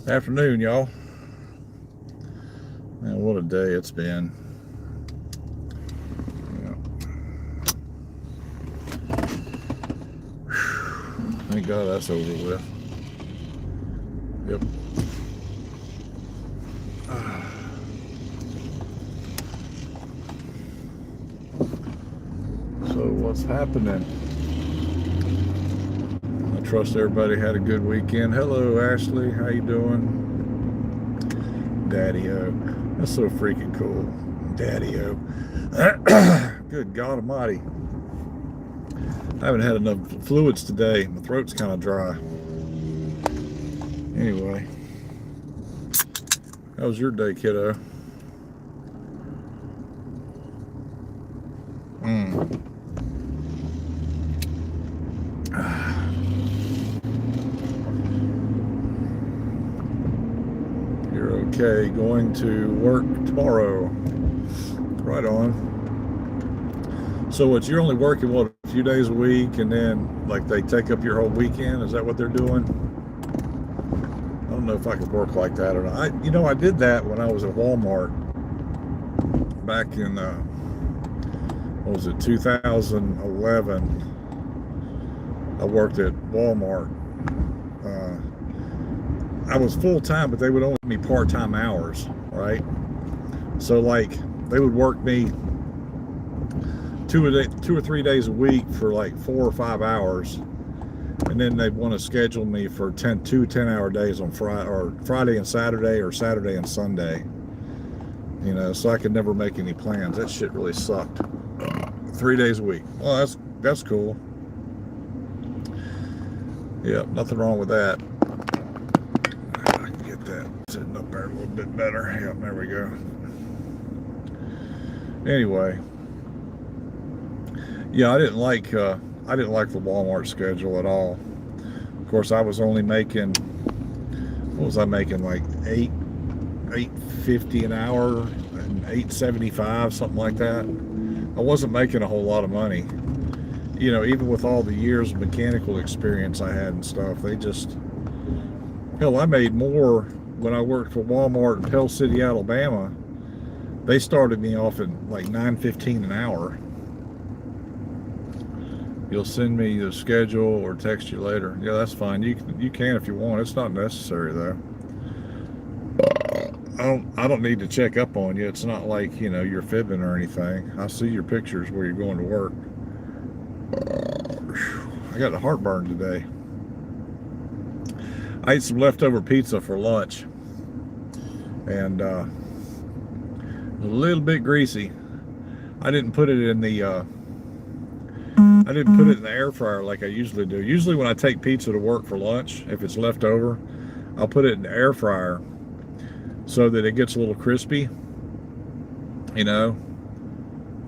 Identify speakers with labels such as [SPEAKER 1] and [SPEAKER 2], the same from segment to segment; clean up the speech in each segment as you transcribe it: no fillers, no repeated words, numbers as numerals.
[SPEAKER 1] Afternoon, y'all. Man, what a day it's been. Thank God that's over with. Yep. So what's happening? I trust everybody had a good weekend. Hello, Ashley. How you doing? Daddy-o. That's so freaking cool. Daddy-o. Good God Almighty. I haven't had enough fluids today. My throat's kind of dry. Anyway. How was your day, kiddo? You're okay. Going to work tomorrow. Right on. So what, you're only working, what, a few days a week, and then, like, they take up your whole weekend? Is that what they're doing? I don't know if I could work like that or not. I did that when I was at Walmart back in, what was it, 2011. I worked at Walmart. I was full-time, but they would only give me part-time hours, right? So, like, they would work me two or 3 days a week for like 4 or 5 hours, and then they'd want to schedule me for 2 10-hour days on Friday and Saturday, or Saturday and Sunday. So I could never make any plans. That shit really sucked. 3 days a week. Well, that's cool. Yeah, nothing wrong with that. I can get that sitting up there a little bit better. Yeah, there we go. Anyway. Yeah, I didn't like the Walmart schedule at all. Of course, I was only making, what was I making, like $8.50 an hour and $8.75, something like that. I wasn't making a whole lot of money. Even with all the years of mechanical experience I had and stuff, hell, I made more when I worked for Walmart in Pell City, Alabama. They started me off at like $9.15 an hour. You'll send me the schedule or text you later. Yeah, that's fine. You can if you want. It's not necessary though. I don't need to check up on you. It's not like, you're fibbing or anything. I see your pictures where you're going to work. I got a heartburn today. I ate some leftover pizza for lunch, and a little bit greasy. I didn't put it in the air fryer like I usually do. Usually when I take pizza to work for lunch, if it's left over, I'll put it in the air fryer so that it gets a little crispy. You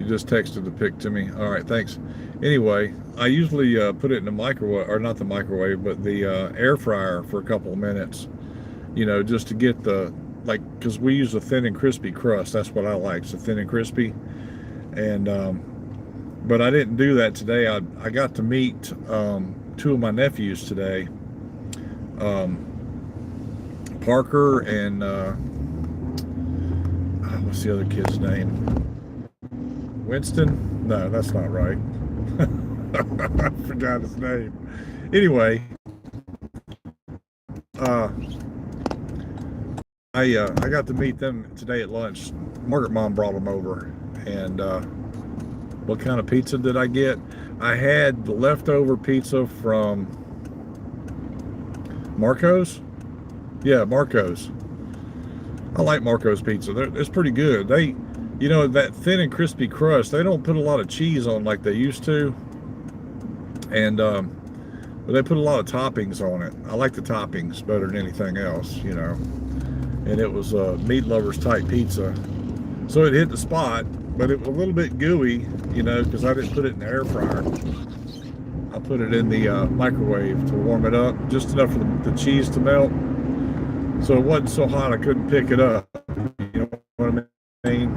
[SPEAKER 1] just texted the pic to me. All right, thanks. Anyway, I usually put it in the microwave, or not the microwave, but the air fryer for a couple of minutes, just to get because we use a thin and crispy crust. That's what I like, so thin and crispy. And but I didn't do that today. I got to meet 2 of my nephews today, Parker and what's the other kid's name? Winston? No, that's not right. I forgot his name. Anyway, I got to meet them today at lunch. Margaret Mom brought them over, and what kind of pizza did I get? I had the leftover pizza from Marco's. Yeah, Marco's. I like Marco's pizza. It's pretty good. They, that thin and crispy crust, they don't put a lot of cheese on like they used to. And but they put a lot of toppings on it. I like the toppings better than anything else, And it was a meat lovers type pizza. So it hit the spot, but it was a little bit gooey, because I didn't put it in the air fryer. I put it in the microwave to warm it up, just enough for the cheese to melt. So it wasn't so hot I couldn't pick it up. You know what I mean?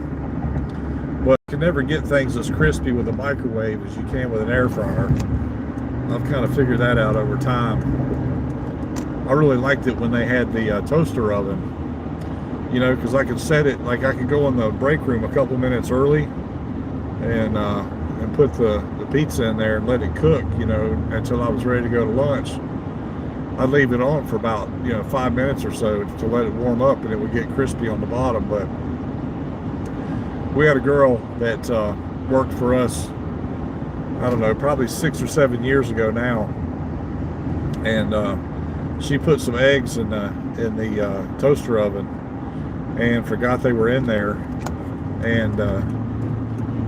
[SPEAKER 1] But you can never get things as crispy with a microwave as you can with an air fryer. I've kind of figured that out over time. I really liked it when they had the toaster oven, you know, because I could set it, like I could go in the break room a couple minutes early and put the pizza in there and let it cook, you know, until I was ready to go to lunch. I'd leave it on for about, you know, 5 minutes or so to let it warm up, and it would get crispy on the bottom. But we had a girl that worked for us, I don't know, probably 6 or 7 years ago now, and she put some eggs in the toaster oven and forgot they were in there, and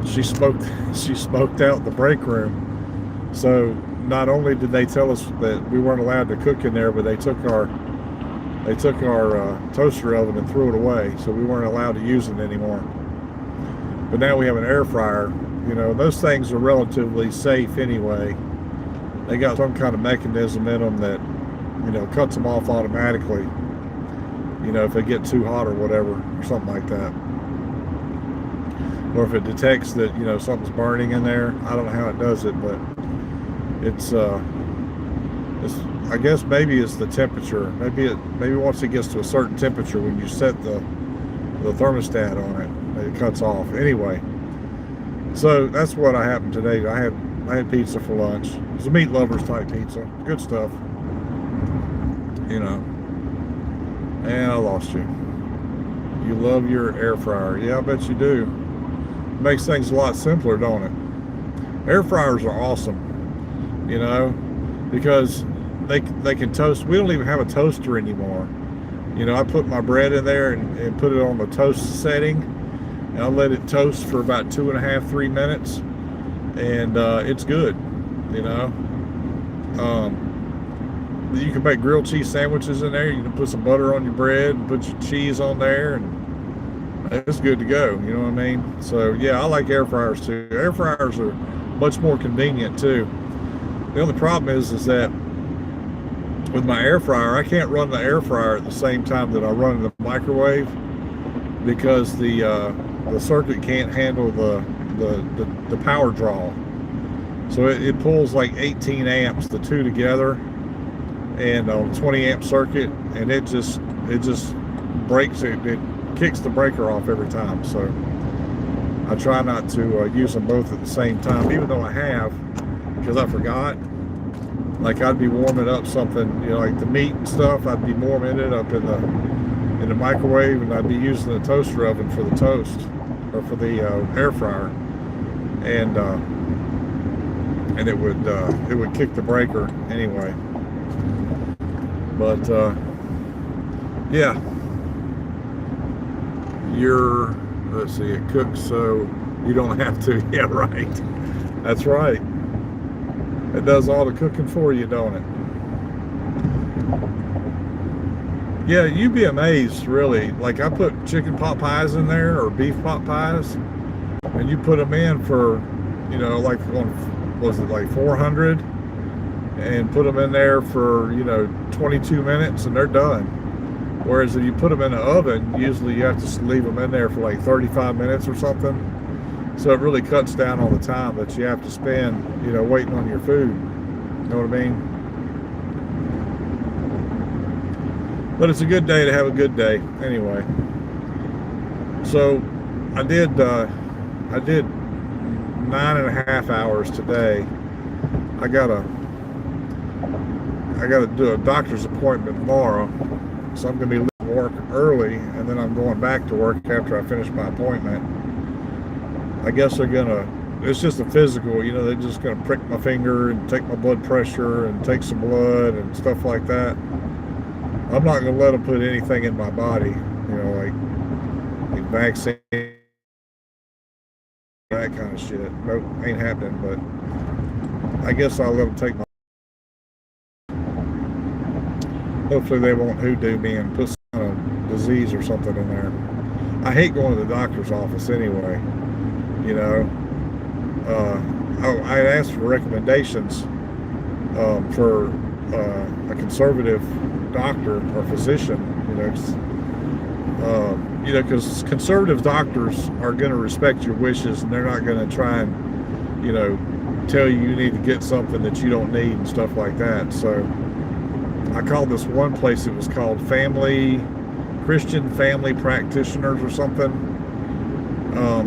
[SPEAKER 1] she smoked out the break room. So not only did they tell us that we weren't allowed to cook in there, but they took our toaster oven and threw it away, so we weren't allowed to use it anymore. But now we have an air fryer. You know, those things are relatively safe anyway. They got some kind of mechanism in them that, you know, cuts them off automatically, you know, if they get too hot or whatever, or something like that. Or if it detects that, you know, something's burning in there. I don't know how it does it, but it's I guess maybe it's the temperature. Maybe once it gets to a certain temperature, when you set the thermostat on it, it cuts off. Anyway, so that's what happened today. I had pizza for lunch. It was a meat lovers type pizza. Good stuff. You know. And I lost you. You love your air fryer. Yeah, I bet you do. It makes things a lot simpler, don't it? Air fryers are awesome. You know, because they can toast. We don't even have a toaster anymore. You know, I put my bread in there and put it on the toast setting, and I let it toast for about 2.5, 3 minutes, and it's good. You know, you can make grilled cheese sandwiches in there. You can put some butter on your bread and put your cheese on there, and it's good to go. You know what I mean? So yeah, I like air fryers too. Air fryers are much more convenient too. The only problem is that with my air fryer, I can't run the air fryer at the same time that I run the microwave, because the circuit can't handle the power draw. So it pulls like 18 amps, the two together, and on a 20 amp circuit, and it just breaks it. It kicks the breaker off every time. So I try not to use them both at the same time, even though I have, because I forgot. Like I'd be warming up something, you know, like the meat and stuff. I'd be warming it up in the microwave, and I'd be using the toaster oven for the toast, or for the air fryer, and it would kick the breaker anyway. But yeah, let's see, it cooks so you don't have to. Yeah, right. That's right. It does all the cooking for you, don't it? Yeah, you'd be amazed, really. Like I put chicken pot pies in there, or beef pot pies, and you put them in for, you know, like was it like 400, and put them in there for, you know, 22 minutes, and they're done. Whereas if you put them in the oven, usually you have to leave them in there for like 35 minutes or something. So it really cuts down on the time that you have to spend, you know, waiting on your food. You know what I mean? But it's a good day to have a good day anyway. So I did 9.5 hours today. I gotta do a doctor's appointment tomorrow, so I'm gonna be leaving work early, and then I'm going back to work after I finish my appointment. I guess it's just a physical, you know, they're just gonna prick my finger and take my blood pressure and take some blood and stuff like that. I'm not gonna let them put anything in my body, you know, like vaccine, that kind of shit. Nope, ain't happening. But I guess I'll let them take my. Hopefully they won't hoodoo me and put some kind of disease or something in there. I hate going to the doctor's office anyway. You know, I asked for recommendations for a conservative doctor or physician. You know, because conservative doctors are going to respect your wishes, and they're not going to try and, you know, tell you need to get something that you don't need and stuff like that. So I called this one place, it was called Christian Family Practitioners or something.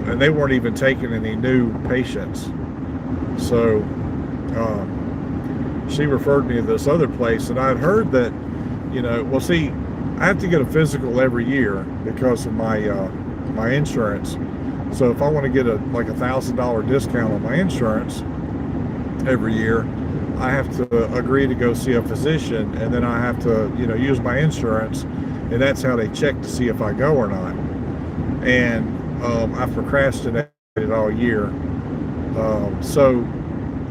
[SPEAKER 1] And they weren't even taking any new patients. So she referred me to this other place, and I had heard that, well, see, I have to get a physical every year because of my insurance. So if I want to get like $1,000 discount on my insurance every year, I have to agree to go see a physician, and then I have to, use my insurance, and that's how they check to see if I go or not. And I procrastinated all year. So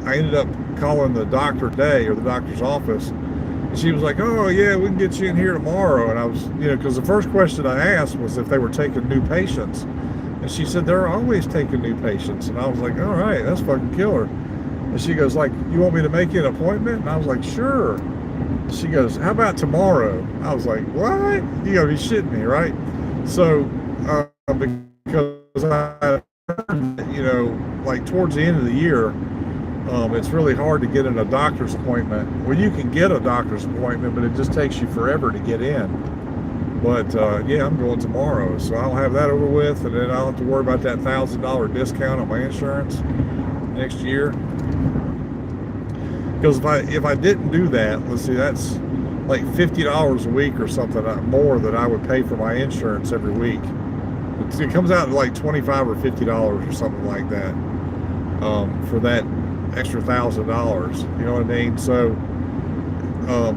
[SPEAKER 1] I ended up calling the doctor today, or the doctor's office, and she was like, "Oh yeah, we can get you in here tomorrow." And I was, because the first question I asked was if they were taking new patients, and she said they're always taking new patients. And I was like, "All right, that's fucking killer." And she goes, "Like, you want me to make you an appointment?" And I was like, "Sure." She goes, "How about tomorrow?" I was like, "What? You gotta be shitting me, right?" So because I, like towards the end of the year, it's really hard to get in a doctor's appointment. Well, you can get a doctor's appointment, but it just takes you forever to get in. But yeah, I'm going tomorrow, so I'll have that over with, and then I'll have to worry about that $1,000 discount on my insurance next year. Because if I didn't do that, let's see, that's like $50 a week or something more that I would pay for my insurance every week. It comes out to like $25 or $50 or something like that for that extra $1,000. You know what I mean? So,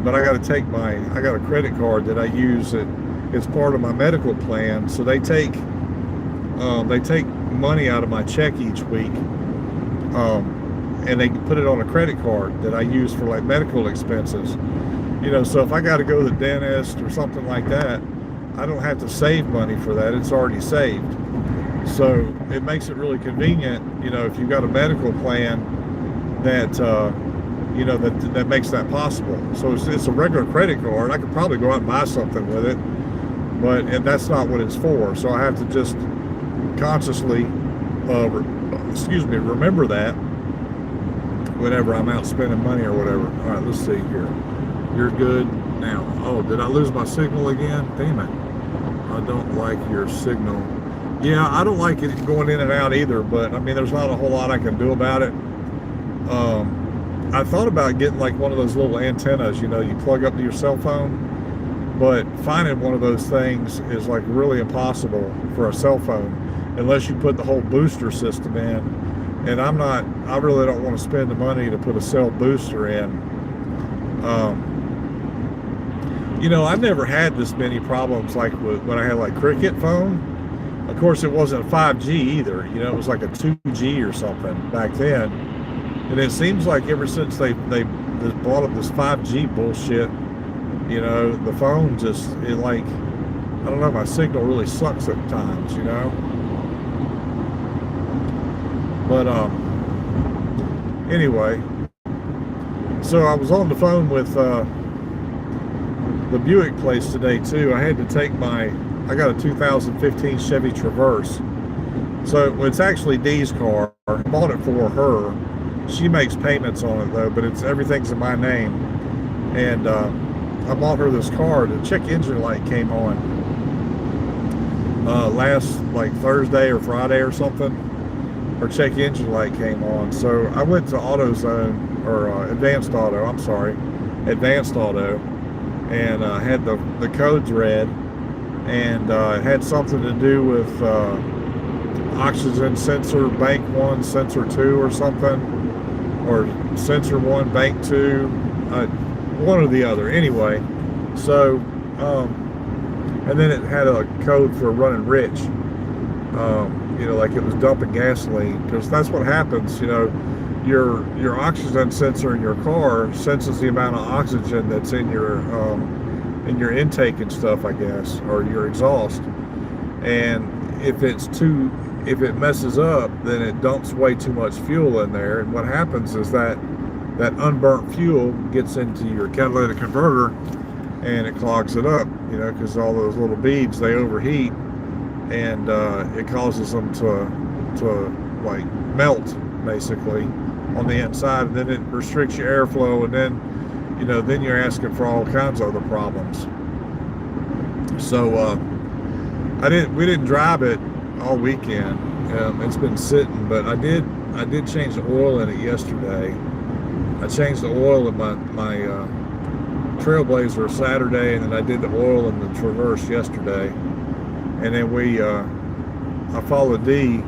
[SPEAKER 1] but I got to I got a credit card that I use. It's part of my medical plan. So they take money out of my check each week, and they put it on a credit card that I use for like medical expenses. So if I got to go to the dentist or something like that, I don't have to save money for that. It's already saved. So it makes it really convenient, if you've got a medical plan that, that makes that possible. So it's a regular credit card. I could probably go out and buy something with it, and that's not what it's for. So I have to just consciously, remember that whenever I'm out spending money or whatever. All right, let's see here. You're good now. Oh, did I lose my signal again? Damn it. I don't like your signal. Yeah, I don't like it going in and out either, but I mean, there's not a whole lot I can do about it. I thought about getting like one of those little antennas, you plug up to your cell phone, but finding one of those things is like really impossible for a cell phone unless you put the whole booster system in. And I really don't want to spend the money to put a cell booster in. I've never had this many problems like when I had like Cricket phone. Of course, it wasn't 5G either. It was like a 2G or something back then. And it seems like ever since they brought up this 5G bullshit, the phone just, I don't know, my signal really sucks at times, But anyway, so I was on the phone with the Buick place today too. I had to take I got a 2015 Chevy Traverse. So it's actually Dee's car. I bought it for her. She makes payments on it though, but everything's in my name. And I bought her this car. The check engine light came on last like Thursday or Friday or something. Her check engine light came on. So I went to AutoZone, or Advanced Auto, and had the codes read, and it had something to do with oxygen sensor bank 1, sensor 2 or something, or sensor 1, bank 2, one or the other. Anyway, so and then it had a code for running rich, like it was dumping gasoline, because that's what happens. Your oxygen sensor in your car senses the amount of oxygen that's in your intake and stuff, I guess, or your exhaust. And if it messes up, then it dumps way too much fuel in there. And what happens is that unburnt fuel gets into your catalytic converter, and it clogs it up, because all those little beads, they overheat, and it causes them to like melt basically on the inside, and then it restricts your airflow, and then then you're asking for all kinds of other problems. So we didn't drive it all weekend. It's been sitting, but I did change the oil in it yesterday. I changed the oil in my Trailblazer Saturday, and then I did the oil in the Traverse yesterday. And then I followed D,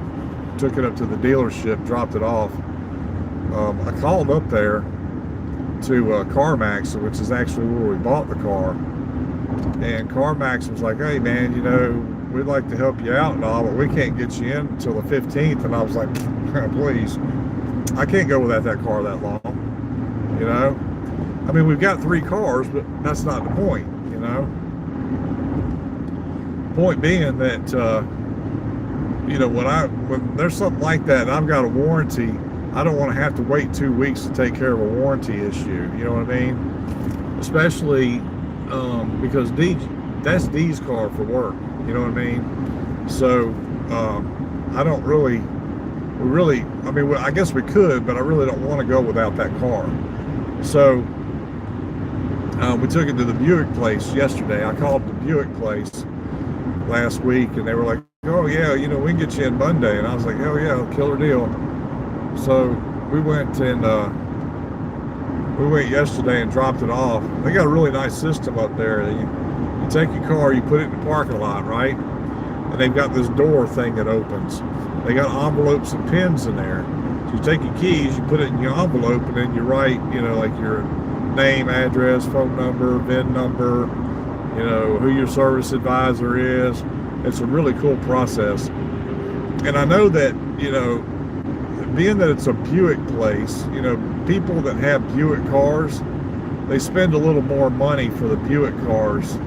[SPEAKER 1] took it up to the dealership, dropped it off. I called up there to CarMax, which is actually where we bought the car. And CarMax was like, hey man, we'd like to help you out and all, but we can't get you in until the 15th. And I was like, please, I can't go without that car that long. I mean, we've got 3 cars, but that's not the point, Point being that, when there's something like that and I've got a warranty, I don't want to have to wait 2 weeks to take care of a warranty issue. You know what I mean? Especially because that's D's car for work. You know what I mean? So I don't really, I guess we could, but I really don't want to go without that car. So we took it to the Buick place yesterday. I called the Buick place last week, and they were like, oh yeah, we can get you in Mundain. And I was like, hell yeah, killer deal. So we went yesterday and dropped it off. They got a really nice system up there. You take your car, you put it in the parking lot, right? And they've got this door thing that opens. They got envelopes and pins in there. So you take your keys, you put it in your envelope, and then you write, like your name, address, phone number, VIN number, who your service advisor is. It's a really cool process. And I know that, being that it's a Buick place, people that have Buick cars, they spend a little more money for the Buick cars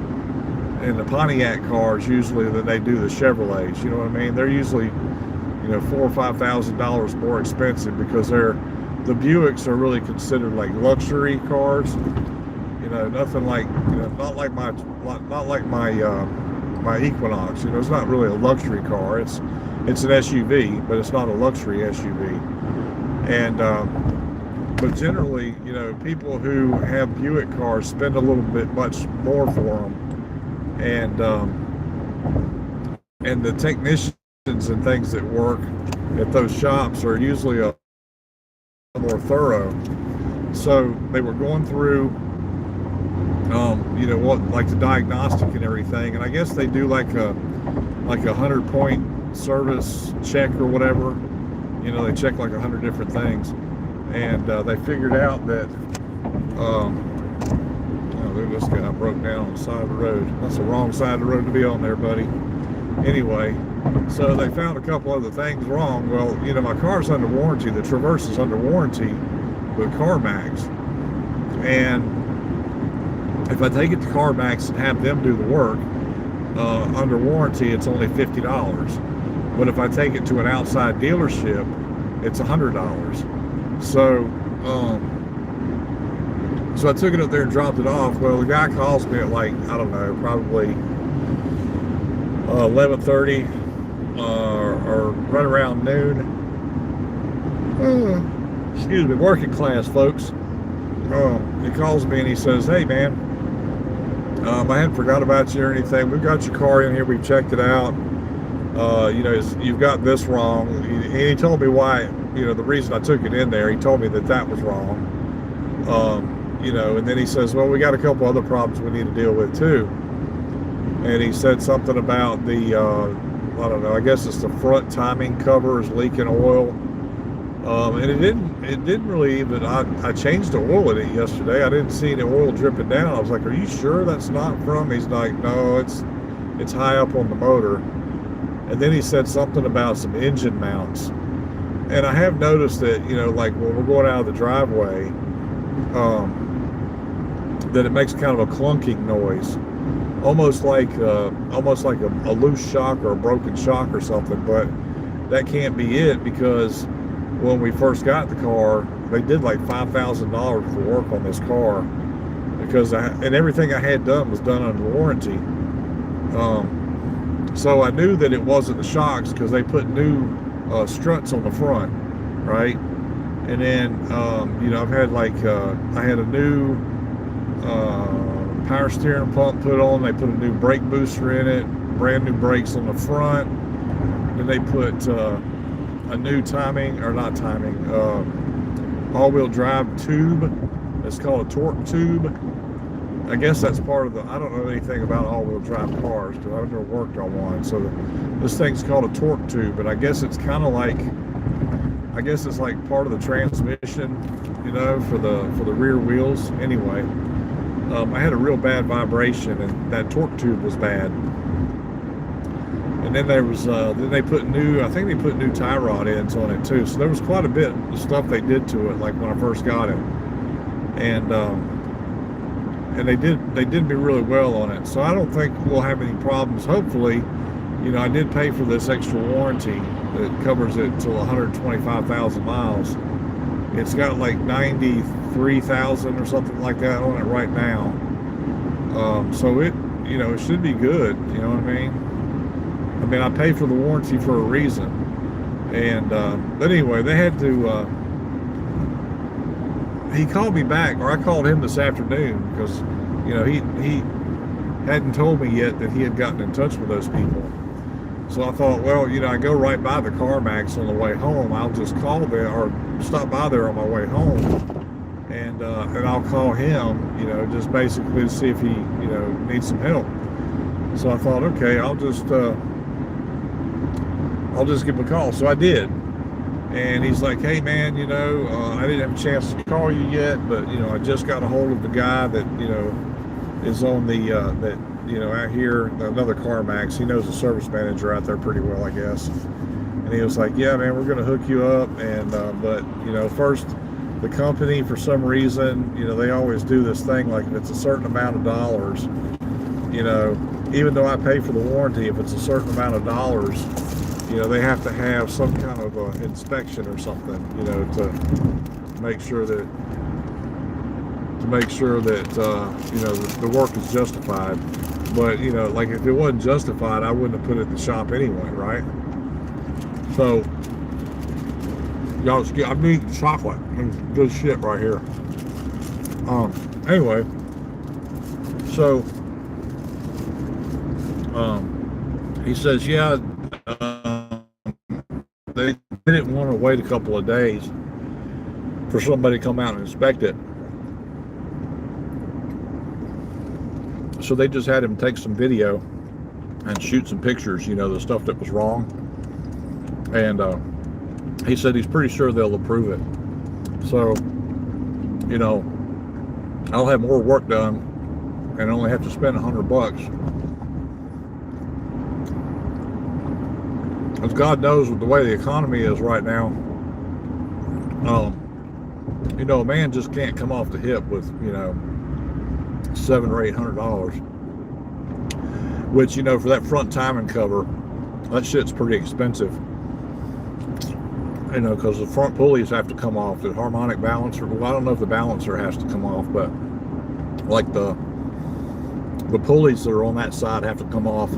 [SPEAKER 1] and the Pontiac cars usually than they do the Chevrolets. You know what I mean? They're usually, $4,000 or $5,000 more expensive because the Buicks are really considered like luxury cars. Nothing like, not like my my Equinox. It's not really a luxury car. It's an SUV, but it's not a luxury SUV. And but generally, people who have Buick cars spend a little bit much more for them, and the technicians and things that work at those shops are usually a more thorough. So they were going through, like the diagnostic and everything, and I guess they do like a 100-point service check or whatever. They check like 100 different things, and they figured out that this guy broke down on the side of the road. That's the wrong side of the road to be on there, buddy. Anyway, so they found a couple other things wrong. Well, my car's under warranty. The Traverse is under warranty with CarMax, and if I take it to CarMax and have them do the work under warranty, it's only $50. But if I take it to an outside dealership, it's $100. So I took it up there and dropped it off. Well, the guy calls me at probably 11:30 or right around noon. Excuse me, working class folks. He calls me and he says, hey man, I hadn't forgot about you or anything. We've got your car in here. We've checked it out. You've got this wrong. And he told me why, the reason I took it in there. He told me that was wrong. And then he says, well, we got a couple other problems we need to deal with too. And he said something about the, I don't know, I guess it's the front timing cover is leaking oil. And it didn't really even, I changed the oil in it yesterday. I didn't see any oil dripping down. I was like, are you sure that's not from? He's like, no, it's high up on the motor. And then he said something about some engine mounts. And I have noticed that, like when we're going out of the driveway, that it makes kind of a clunking noise, almost like a loose shock or a broken shock or something. But that can't be it, because when we first got the car, they did like $5,000 for work on this car, because and everything I had done was done under warranty. So I knew that it wasn't the shocks, because they put new struts on the front, right? And then I've had I had a new power steering pump put on. They put a new brake booster in it, brand new brakes on the front. Then they put a new all-wheel drive tube. It's called a torque tube. I guess that's part of the, I don't know anything about all-wheel drive cars because I've never worked on one. So this thing's called a torque tube, and I guess it's kind of like, it's like part of the transmission, you know, for the rear wheels. Anyway, I had a real bad vibration, and that torque tube was bad. And then there was, then they put I think they put new tie rod ends on it too. So there was quite a bit of stuff they did to it, like when I first got it. And they did me really well on it. So I don't think we'll have any problems. Hopefully, you know, I did pay for this extra warranty that covers it till 125,000 miles. It's got like 93,000 or something like that on it right now. So it, you know, it should be good. You know what I mean? I mean, I paid for the warranty for a reason. And but anyway, they had to. He called me back, or I called him this afternoon because, you know, he hadn't told me yet that he had gotten in touch with those people. So I thought, well, you know, I go right by the CarMax on the way home. I'll just call there or stop by there on my way home, and I'll call him, you know, just basically to see if he, you know, needs some help. So I thought, okay, I'll just give him a call. So I did. And he's like, hey man, you know, I didn't have a chance to call you yet, but, you know, I just got a hold of the guy that, you know, is on the, that, you know, out here, another CarMax. He knows the service manager out there pretty well, I guess. And he was like, yeah, man, we're going to hook you up. And, but, you know, first, the company, for some reason, you know, they always do this thing, like if it's a certain amount of dollars, you know, even though I pay for the warranty, if it's a certain amount of dollars, you know, they have to have some kind of inspection or something, you know, to make sure that you know, the work is justified. But, you know, like if it wasn't justified, I wouldn't have put it in the shop anyway, right? So, y'all, I'm eating chocolate and good shit right here. Anyway, so he says, yeah, they didn't want to wait a couple of days for somebody to come out and inspect it. So they just had him take some video and shoot some pictures, you know, the stuff that was wrong. And he said he's pretty sure they'll approve it. So, you know, I'll have more work done and only have to spend $100. As God knows, with the way the economy is right now, you know, a man just can't come off the hip with, you know, $700 or $800, which, you know, for that front timing cover, that shit's pretty expensive, you know, because the front pulleys have to come off, the harmonic balancer, well, I don't know if the balancer has to come off, but like the pulleys that are on that side have to come off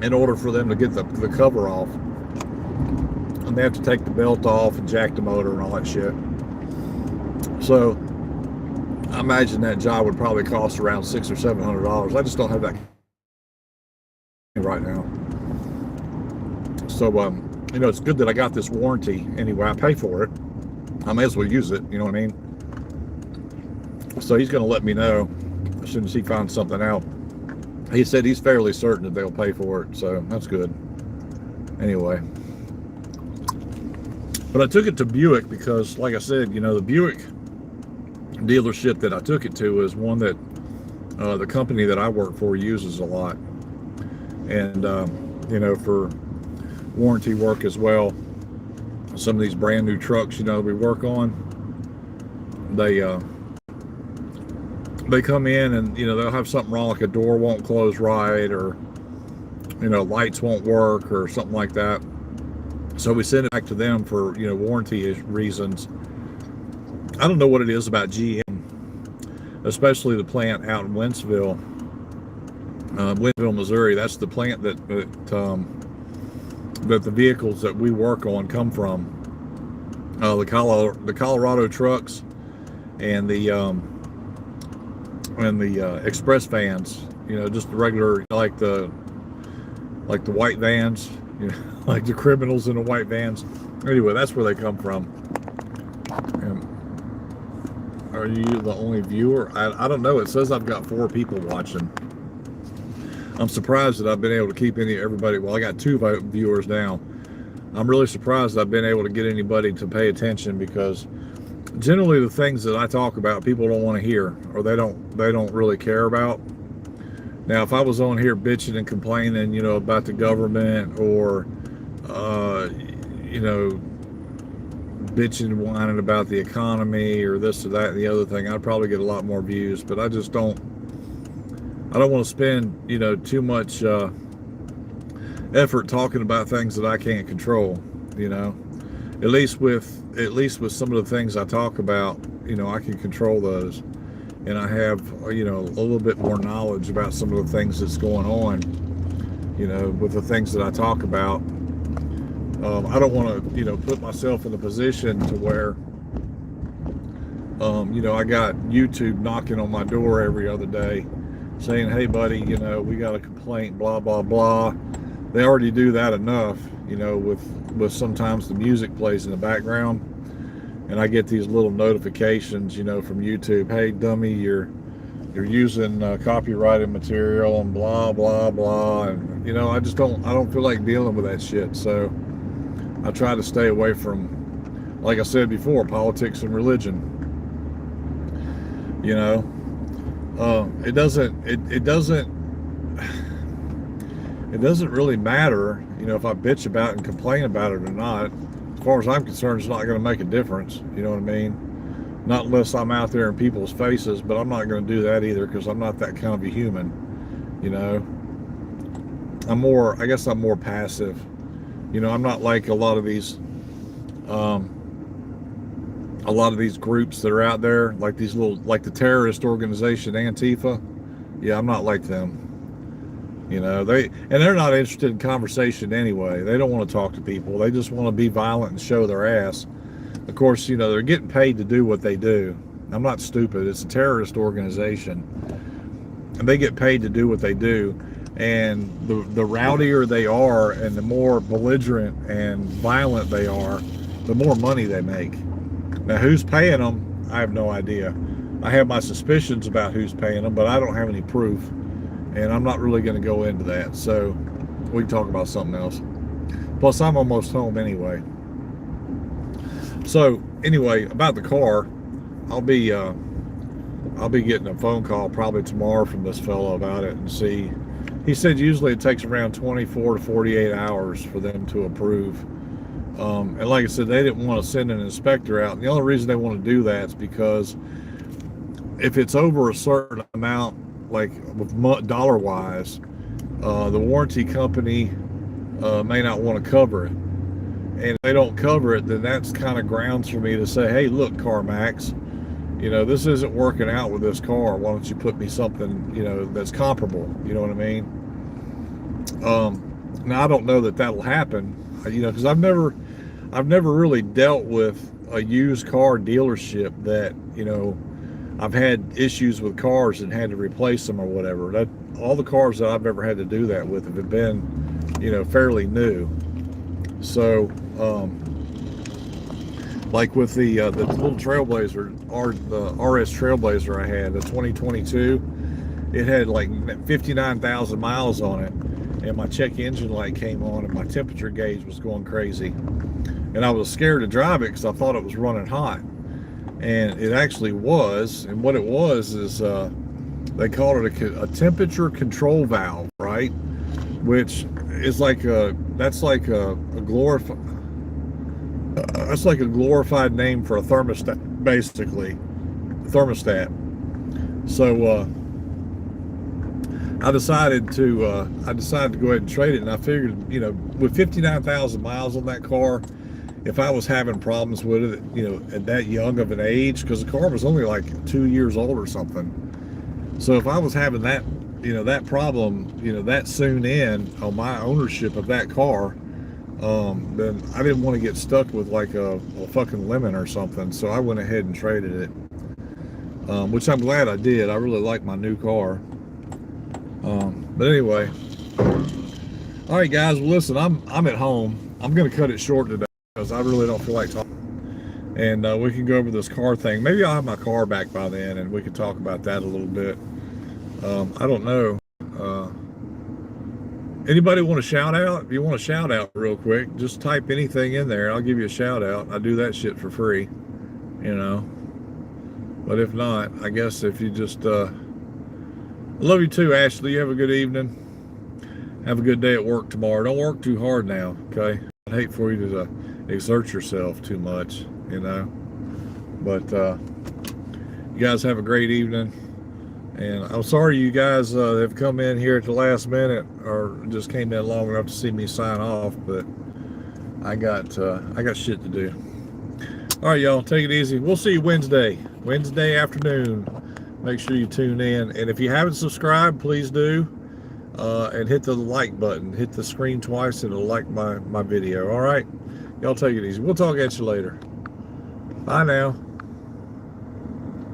[SPEAKER 1] in order for them to get the cover off, and they have to take the belt off and jack the motor and all that shit. So I imagine that job would probably cost around $600 or $700. I just don't have that right now. So you know, it's good that I got this warranty anyway. I pay for it, I may as well use it, you know what I mean? So he's going to let me know as soon as he finds something out. He said he's fairly certain that they'll pay for it, so that's good. Anyway, but I took it to Buick because, like I said, you know, the Buick dealership that I took it to is one that the company that I work for uses a lot, and you know, for warranty work as well. Some of these brand new trucks, you know, we work on, they come in and, you know, they'll have something wrong, like a door won't close right, or, you know, lights won't work or something like that. So we send it back to them for, you know, warranty reasons. I don't know what it is about GM, especially the plant out in Wentzville, Missouri. That's the plant that the vehicles that we work on come from. The Colorado trucks and the and the express vans, just the regular, like the white vans, like the criminals in the white vans. Anyway, that's where they come from. And are you the only viewer? I don't know. It says I've got 4 people watching. I'm surprised that I've been able to keep everybody. Well, I got 2 viewers now. I'm really surprised that I've been able to get anybody to pay attention, because generally the things that I talk about, people don't want to hear, or they don't really care about. Now, if I was on here bitching and complaining, about the government, or bitching and whining about the economy, or this or that and the other thing, I'd probably get a lot more views. But I just don't want to spend too much effort talking about things that I can't control. At least with some of the things I talk about, I can control those, and I have a little bit more knowledge about some of the things that's going on, with the things that I talk about. I don't want to put myself in a position to where I got YouTube knocking on my door every other day saying, hey buddy, we got a complaint, blah blah blah. They already do that enough, with sometimes the music plays in the background, and I get these little notifications, from YouTube. Hey dummy, you're using copyrighted material and blah blah blah, and I don't feel like dealing with that shit. So I try to stay away from, like I said before, politics and religion. It doesn't really matter, if I bitch about it and complain about it or not. As far as I'm concerned, it's not going to make a difference. You know what I mean? Not unless I'm out there in people's faces, but I'm not going to do that either, because I'm not that kind of a human. I guess I'm more passive. I'm not like a lot of these groups that are out there, like the terrorist organization Antifa. Yeah, I'm not like them. They're not interested in conversation anyway. They don't want to talk to people. They just want to be violent and show their ass. Of course, they're getting paid to do what they do. I'm not stupid. It's a terrorist organization, and they get paid to do what they do. And the rowdier they are, and the more belligerent and violent they are, the more money they make. Now, who's paying them? I have no idea. I have my suspicions about who's paying them, but I don't have any proof. And I'm not really going to go into that, so we can talk about something else. Plus, I'm almost home anyway. So, anyway, about the car, I'll be getting a phone call probably tomorrow from this fellow about it and see. He said usually it takes around 24 to 48 hours for them to approve. And like I said, they didn't want to send an inspector out. And the only reason they want to do that is because if it's over a certain amount, like with dollar-wise, the warranty company may not want to cover it. And if they don't cover it, then that's kind of grounds for me to say, hey, look, CarMax, this isn't working out with this car. Why don't you put me something, that's comparable? You know what I mean? Now, I don't know that that'll happen, because I've never really dealt with a used car dealership that, I've had issues with cars and had to replace them or whatever. All the cars that I've ever had to do that with have been, fairly new. So, like with the little Trailblazer, the RS Trailblazer I had, the 2022, it had like 59,000 miles on it, and my check engine light came on, and my temperature gauge was going crazy, and I was scared to drive it because I thought it was running hot. And it actually was, and what it was is they called it a temperature control valve, right? Which is like that's like a glorified name for a thermostat, basically, thermostat. So I decided to go ahead and trade it, and I figured, with 59,000 miles on that car, if I was having problems with it, at that young of an age, because the car was only like 2 years old or something. So if I was having that, that problem, that soon in on my ownership of that car, then I didn't want to get stuck with like a fucking lemon or something. So I went ahead and traded it. which I'm glad I did. I really like my new car. But anyway, all right, guys. Well, listen, I'm at home. I'm gonna cut it short today because I really don't feel like talking. And we can go over this car thing. Maybe I'll have my car back by then, and we can talk about that a little bit. I don't know. Anybody want to shout out? If you want to shout out real quick, just type anything in there. I'll give you a shout out. I do that shit for free, you know. But if not, I guess if you just, I love you too, Ashley. You have a good evening. Have a good day at work tomorrow. Don't work too hard now, okay? I'd hate for you to exert yourself too much, you know. But you guys have a great evening. And I'm sorry you guys have come in here at the last minute or just came in long enough to see me sign off, but I got shit to do. All right, y'all, take it easy. We'll see you Wednesday afternoon. Make sure you tune in. And if you haven't subscribed, please do. And hit the like button. Hit the screen twice and it'll like my video. All right? Y'all take it easy. We'll talk at you later. Bye now.